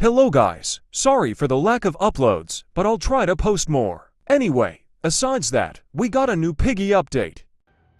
Hello guys, sorry for the lack of uploads, but I'll try to post more. Anyway, besides that, we got a new Piggy update.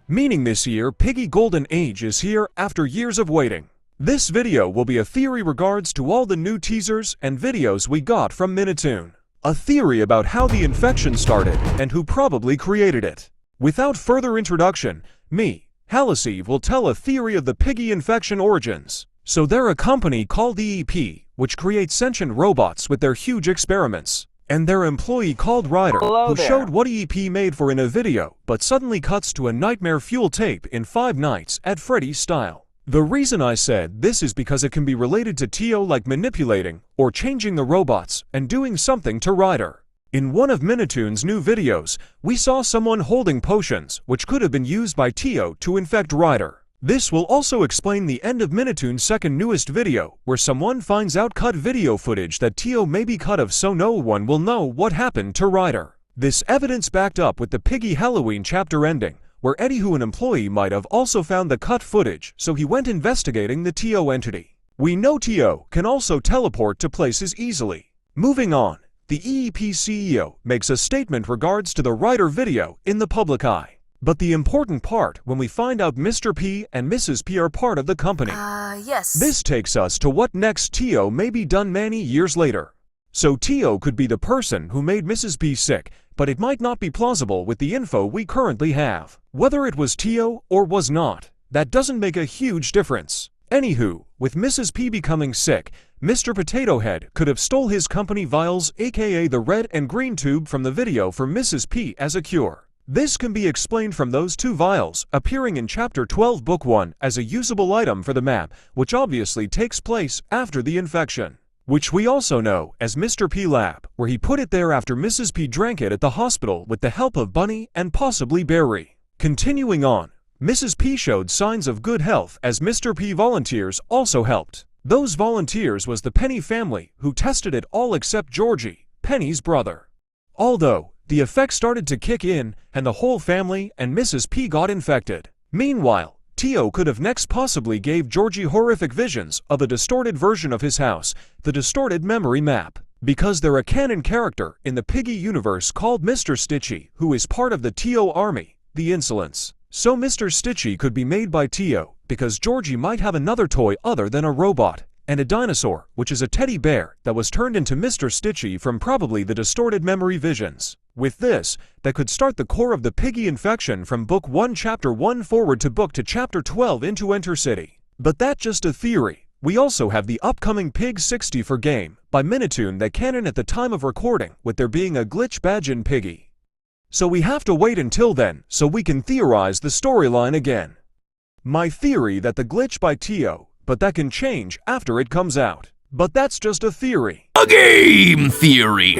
Meaning this year, Piggy Golden Age is here after years of waiting. This video will be a theory regards to all the new teasers and videos we got from Minitoon. A theory about how the infection started and who probably created it. Without further introduction, me, Haliceve, will tell a theory of the Piggy infection origins. So they're a company called EEP, which creates sentient robots with their huge experiments. And their employee called Ryder, who showed what EEP made for in a video, but suddenly cuts to a nightmare fuel tape in 5 Nights at Freddy's style. The reason I said this is because it can be related to Tio, like manipulating or changing the robots and doing something to Ryder. In one of Minitoon's new videos, we saw someone holding potions, which could have been used by Tio to infect Ryder. This will also explain the end of Minitoon's second newest video, where someone finds out cut video footage that Tio may be cut of, so no one will know what happened to Ryder. This evidence backed up with the Piggy Halloween chapter ending, where Eddie, who an employee, might have also found the cut footage, so he went investigating the Tio entity. We know Tio can also teleport to places easily. Moving on, the EEP CEO makes a statement regards to the Ryder video in the public eye. But the important part when we find out Mr. P and Mrs. P are part of the company. Yes. This takes us to what next Tio may be done many years later. So Tio could be the person who made Mrs. P sick, but it might not be plausible with the info we currently have. Whether it was Tio or was not, that doesn't make a huge difference. Anywho, with Mrs. P becoming sick, Mr. Potato Head could have stole his company vials, aka the red and green tube, from the video for Mrs. P as a cure. This can be explained from those 2 vials appearing in Chapter 12 Book 1 as a usable item for the map, which obviously takes place after the infection. Which we also know as Mr. P Lab, where he put it there after Mrs. P drank it at the hospital with the help of Bunny and possibly Barry. Continuing on, Mrs. P showed signs of good health as Mr. P volunteers also helped. Those volunteers was the Penny family, who tested it all except Georgie, Penny's brother. Although, the effect started to kick in, and the whole family and Mrs. P got infected. Meanwhile, Tio could have next possibly gave Georgie horrific visions of a distorted version of his house, the distorted memory map. Because they're a canon character in the Piggy universe called Mr. Stitchy, who is part of the Tio army, the Insolents. So Mr. Stitchy could be made by Tio, because Georgie might have another toy other than a robot, and a dinosaur, which is a teddy bear that was turned into Mr. Stitchy from probably the distorted memory visions. With this, that could start the core of the Piggy infection from Book 1 Chapter 1 forward to Chapter 12 into Enter City. But that's just a theory. We also have the upcoming Pig 64 game by Minitoon that canon at the time of recording, with there being a glitch badge in Piggy. So we have to wait until then so we can theorize the storyline again. My theory that the glitch by Tio, but that can change after it comes out. But that's just a theory. A game theory!